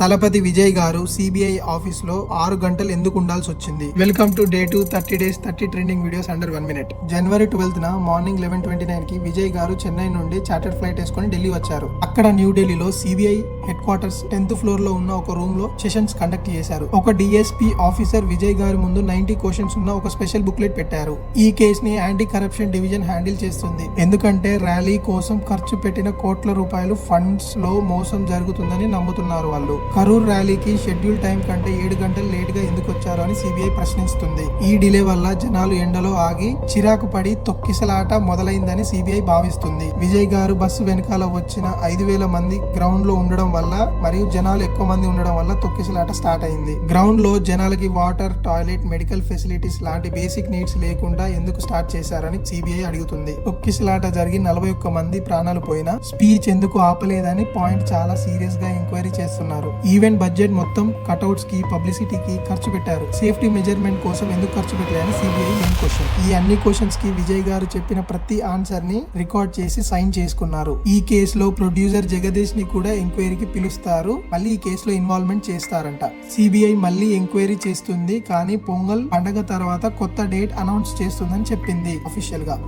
తలపతి విజయ్ గారు CBI office లో 6 గంటలు ఎందుకు ఉండాల్సి వచ్చింది? Welcome to day 2 30 days 30 trending videos under 1 minute. January 12th morning 11:29 కి విజయ్ గారు చెన్నై నుండి చార్టర్డ్ ఫ్లైట్ వేసుకుని ఢిల్లీ వచ్చారు. అక్కడ న్యూఢిల్లీలో CBI head quarters 10th floor లో ఉన్న ఒక రూమ్ లో సెషన్స్ కండక్ట్ చేశారు. ఒక డిఎస్పీ ఆఫీసర్ విజయ్ గారి ముందు 90 క్వశ్చన్స్ ఉన్న ఒక స్పెషల్ బుక్లెట్ పెట్టారు. ఈ కేస్ ని యాంటీ కరప్షన్ డివిజన్ హ్యాండిల్ చేస్తుంది. ఎందుకంటే ర్యాలీ కోసం ఖర్చు పెట్టిన కోట్ల రూపాయలు ఫండ్స్ లో మోసం జరుగుతుందని నమ్ముతున్నారు వాళ్ళు. కరూర్ ర్యాలీకి షెడ్యూల్ టైం కంటే 7 గంటలు లేట్ గా ఎందుకు వచ్చారు అని సిబిఐ ప్రశ్నిస్తుంది. ఈ డిలే వల్ల జనాలు ఎండలో ఆగి చిరాకు పడి తొక్కిసలాట మొదలైందని సిబిఐ భావిస్తుంది. విజయ్ గారు బస్సు వెనకాల వచ్చిన 5,000 మంది గ్రౌండ్ లో ఉండడం వల్ల మరియు జనాలు ఎక్కువ మంది ఉండడం వల్ల తొక్కిసలాట స్టార్ట్ అయింది. గ్రౌండ్ లో జనాలకి వాటర్, టాయిలెట్, మెడికల్ ఫెసిలిటీస్ లాంటి బేసిక్ నీడ్స్ లేకుండా ఎందుకు స్టార్ట్ చేశారని సిబిఐ అడుగుతుంది. తొక్కిసలాట జరిగి 41 మంది ప్రాణాలు పోయినా స్పీచ్ ఎందుకు ఆపలేదని పాయింట్ చాలా సీరియస్ గా ఎంక్వైరీ చేస్తున్నారు. ఈవెంట్ బడ్జెట్ మొత్తం కటౌట్స్ కి, పబ్లిసిటీకి ఖర్చు పెట్టారు. సేఫ్టీ మెజర్మెంట్ కోసం ఎందుకు ఖర్చు పెట్టారని సిబిఐ మెయిన్ క్వశ్చన్. ఈ అన్ని క్వశ్చన్స్ కి విజయ్ గారు చెప్పిన ప్రతి ఆన్సర్ ని రికార్డ్ చేసి సైన్ చేసుకున్నారు. ఈ కేసులో ప్రొడ్యూసర్ జగదీష్ ని కూడా ఎంక్వైరీకి పిలుస్తారు. మళ్ళీ ఈ కేసులో ఇన్వాల్వ్మెంట్ చేస్తారంట. సిబిఐ మళ్ళీ ఎంక్వైరీ చేస్తుంది, కానీ పొంగల్ పండగ తర్వాత కొత్త డేట్ అనౌన్స్ చేస్తుందని చెప్పింది అఫీషియల్ గా.